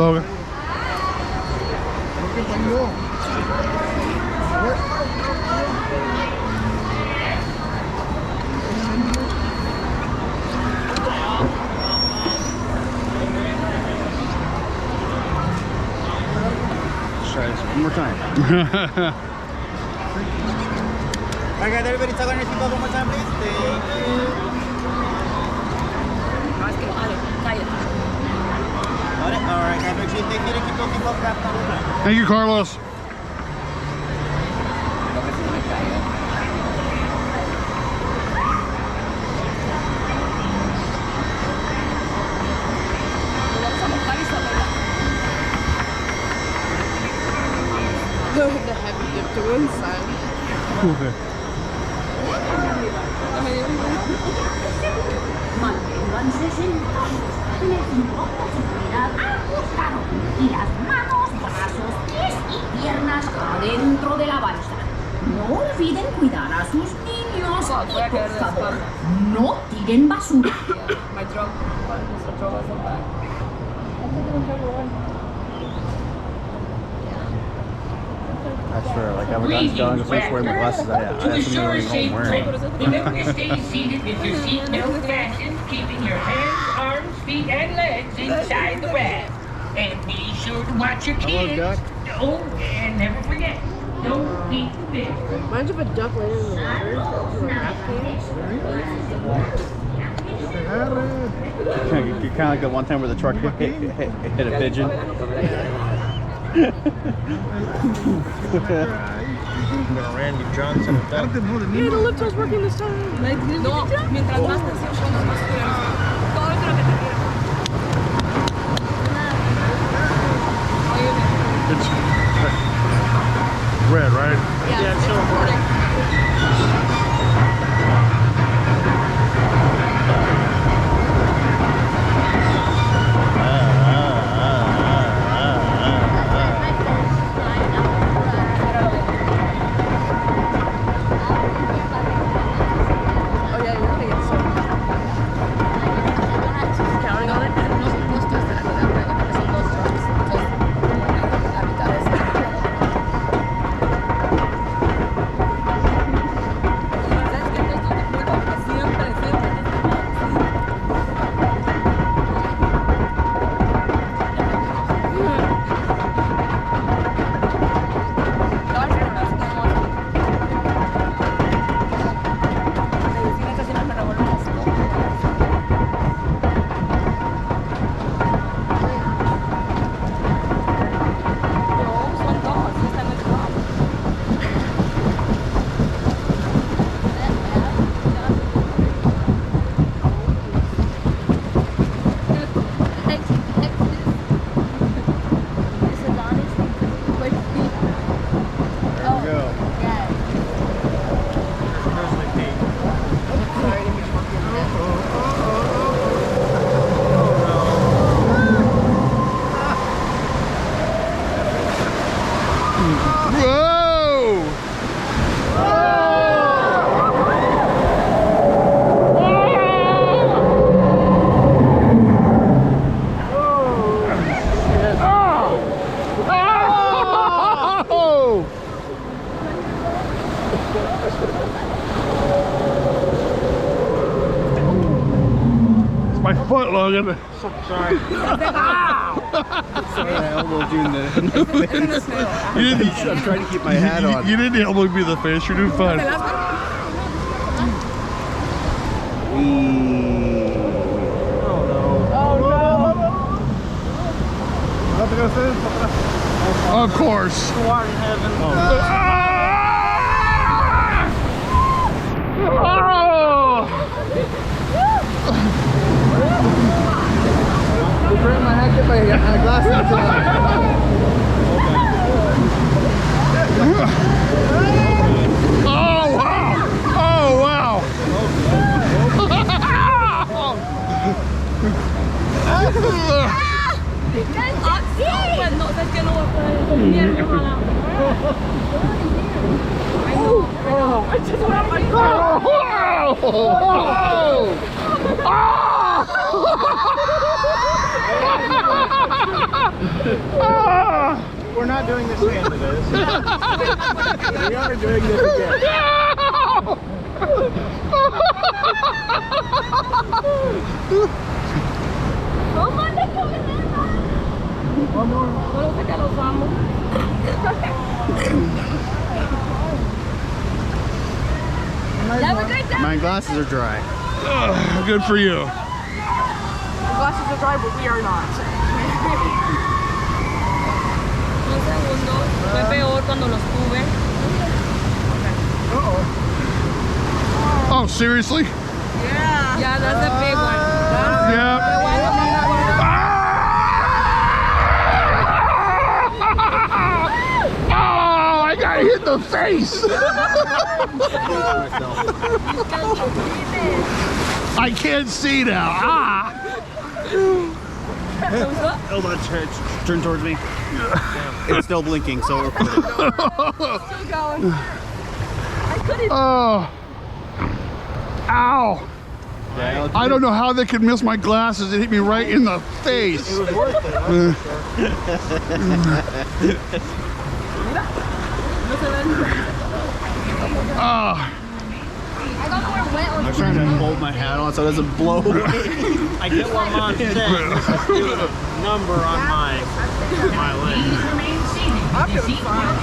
Logan. Let's try this one more time. Alright guys, everybody tug on your seatbelt one more time, please. Thank you. Got it? Alright guys, make sure you take care to keep those seatbelts wrapped on the time. Thank you, Carlos. The heavy dip to one side. Okay. Manténganse sentados en el cinturón de seguridad ajustado y las manos, brazos, pies y piernas adentro de la balsa. No olviden cuidar a sus niños y, por favor, no tiren basura. I swear, like I was done, I'm supposed to wear my glasses. I have something home wearing. Remember to stay seated with your seatbelt fastened, keeping your hands, arms, feet, and legs inside the raft. And be sure to watch your kids. Oh, and never forget, don't eat the fish. Imagine if a duck landed in the water to a rafting. You're kind of like that one time where the truck hit a pigeon. Randy Johnson. Yeah, the lift was working this time. No, mientras más tensión pongas, más cuidado. Todo lo que te quiera. It's red, right? Yeah, it's still recording. My foot, Logan. Sorry. Sorry, I elbowed you in the face. I'm trying to keep my hat on. You didn't elbow me in the face. You're doing fine. Of course. Water in heaven. Bring my hat, get my glasses Oh wow! Oh wow! I just went up my car. We're not doing this again today. We are doing this again. My glasses are dry. Good for you. Glasses are dry, but we are not. Un segundo. Fue peor cuando los tuve. Oh, seriously? Yeah. Yeah, that's a big one. Yeah. Oh, I got hit in the face. I can't see now. Ah. Hold on, turn towards me. It's still blinking, so we're Still going. I couldn't. Oh. Ow. Yeah, I don't know how they could miss my glasses. It hit me right in the face. it was worth it. I'm trying to hold my hat on so it doesn't blow away. I get what Mom said. Let's do a number on my leg. I'm doing fine.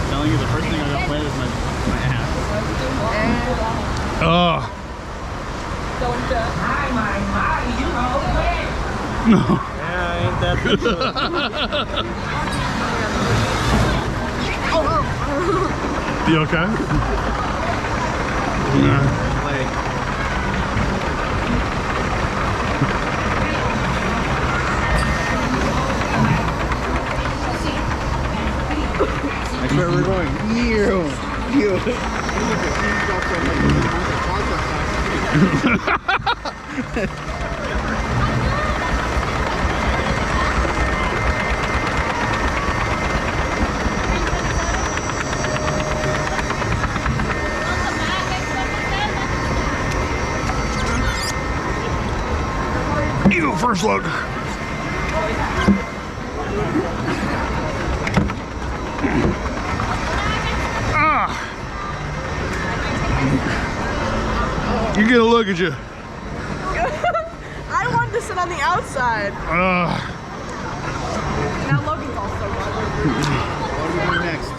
Telling you the first thing I got played is my hat. Oh. Going to. No. Yeah, ain't that the You okay? Yeah. That's where we're going. You. You first look. You get a look at you. I wanted to sit on the outside. Now Logan's also What are we doing next?